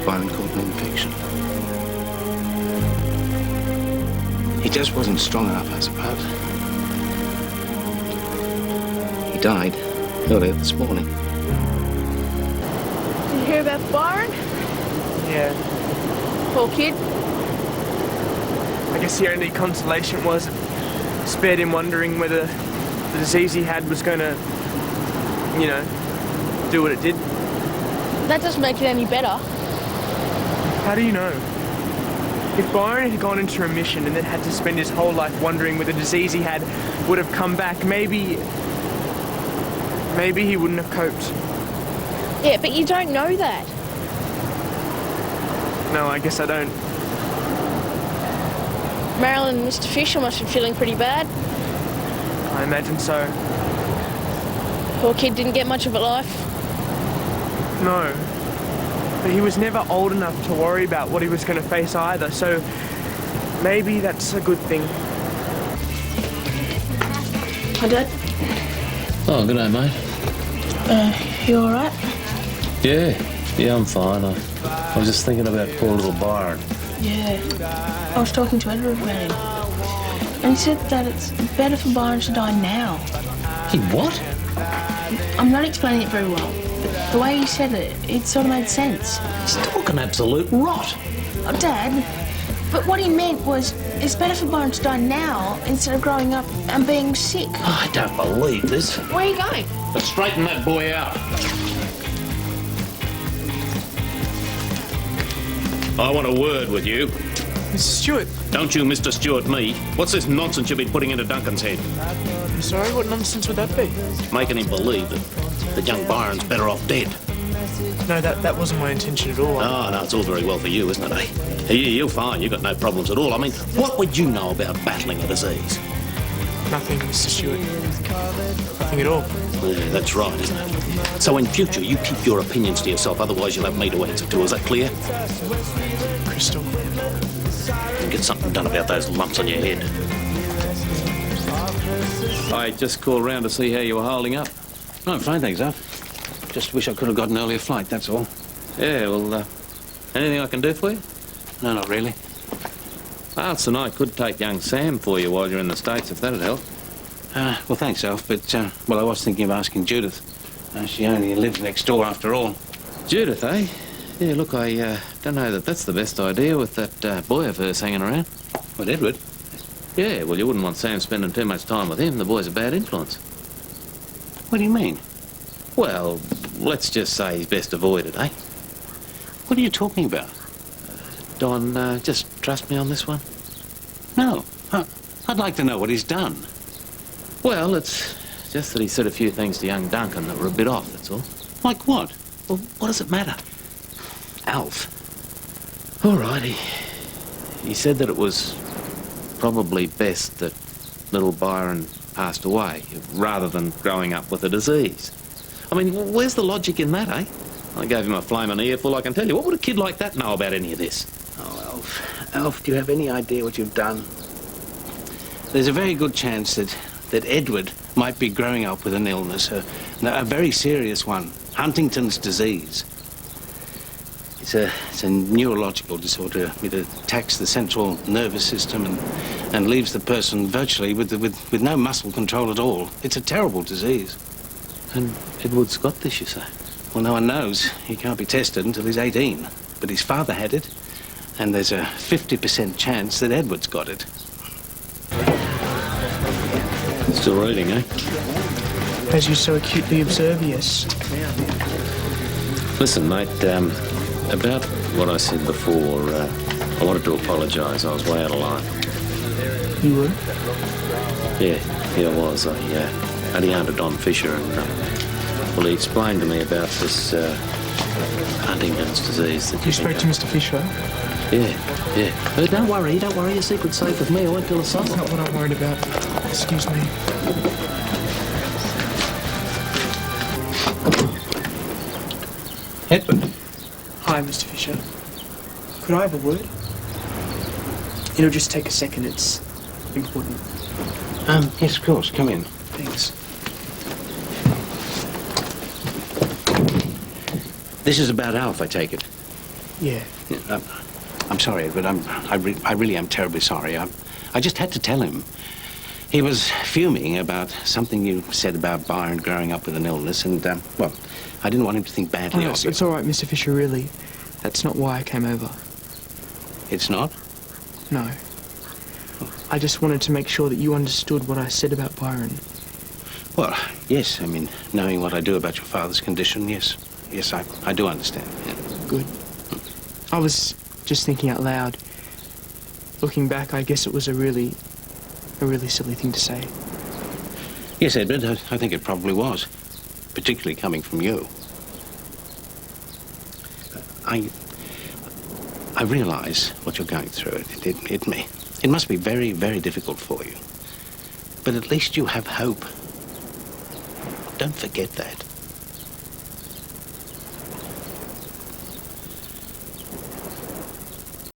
Byron caught an infection. He just wasn't strong enough, I suppose. He died earlier this morning. Did you hear about Byron? Yeah. Poor kid. I guess the only consolation was it spared him wondering whether the disease he had was going to, you know, do what it did. That doesn't make it any better. How do you know? If Byron had gone into remission and then had to spend his whole life wondering whether the disease he had would have come back, maybe he wouldn't have coped. Yeah, but you don't know that. No, I guess I don't. Marilyn and Mr. Fisher must be feeling pretty bad. I imagine so. Poor kid didn't get much of a life. No. But he was never old enough to worry about what he was going to face either, so maybe that's a good thing. Hi, Dad. Oh, good day, mate. You all right? Yeah, I'm fine. I was just thinking about poor little Byron. Yeah. I was talking to Edward about him. And he said that it's better for Byron to die now. He what? I'm not explaining it very well, but the way he said it, it sort of made sense. He's talking absolute rot. Oh, Dad, but what he meant was it's better for Byron to die now instead of growing up and being sick. I don't believe this. Where are you going? Let's straighten that boy out. I want a word with you. Mr. Stewart. Don't you Mr. Stewart me. What's this nonsense you've been putting into Duncan's head? I'm sorry, what nonsense would that be? Making him believe that young Byron's better off dead. No, that wasn't my intention at all. Oh, no, it's all very well for you, isn't it, eh? You're fine, you've got no problems at all. I mean, what would you know about battling a disease? Nothing, Mr. Stewart. Nothing at all. Yeah, that's right, isn't it? So in future, you keep your opinions to yourself, otherwise you'll have me to answer to. Is that clear? Crystal. And get something done about those lumps on your head. I just called round to see how you were holding up. Oh, fine, thanks, Alf. Just wish I could have got an earlier flight, that's all. Yeah, well, anything I can do for you? No, not really. Alson and I could take young Sam for you while you're in the States, if that'd help. Well, thanks, Alf, but, well, I was thinking of asking Judith. She only lives next door, after all. Judith, eh? Yeah, look, I don't know that that's the best idea with that boy of hers hanging around. What, Edward? Yeah, well, you wouldn't want Sam spending too much time with him. The boy's a bad influence. What do you mean? Well, let's just say he's best avoided, eh? What are you talking about? Don, just trust me on this one. No. I'd like to know what he's done. Well, it's just that he said a few things to young Duncan that were a bit off, that's all. Like what? Well, what does it matter? Alf. All right, he said that it was probably best that little Byron passed away rather than growing up with a disease. I mean, where's the logic in that, eh? I gave him a flaming earful, I can tell you. What would a kid like that know about any of this? Oh, Alf. Alf, do you have any idea what you've done? There's a very good chance that Edward might be growing up with an illness, a very serious one, Huntington's disease. It's a neurological disorder. It attacks the central nervous system and leaves the person virtually with no muscle control at all. It's a terrible disease. And Edward's got this, you say? Well, no one knows. He can't be tested until he's 18. But his father had it, and there's a 50% chance that Edward's got it. Still reading, eh? As you so acutely observe, yes. Listen, mate, about what I said before, I wanted to apologise. I was way out of line. You were? Yeah, I was. I had a yarn to Don Fisher and, well, he explained to me about this Huntington's disease. That You spoke to Mr. Fisher? Yeah. But don't worry, your secret's safe with me. I won't tell a soul. That's not what I'm worried about. Excuse me. Edward? Hi, Mr. Fisher. Could I have a word? It'll just take a second. It's important. Yes, of course. Come in. Thanks. This is about Alf, I take it. Yeah. Yeah, I'm sorry, Edward. I really am terribly sorry. I just had to tell him. He was fuming about something you said about Byron growing up with an illness, and, well, I didn't want him to think badly of you. It's all right, Mr. Fisher, really. That's not why I came over. It's not? No. I just wanted to make sure that you understood what I said about Byron. Well, yes, I mean, knowing what I do about your father's condition, yes. Yes, I do understand, yeah. Good. I was just thinking out loud. Looking back, I guess it was a really silly thing to say. Yes, Edward, I think it probably was. Particularly coming from you. I realise what you're going through. It must be very, very difficult for you. But at least you have hope. Don't forget that.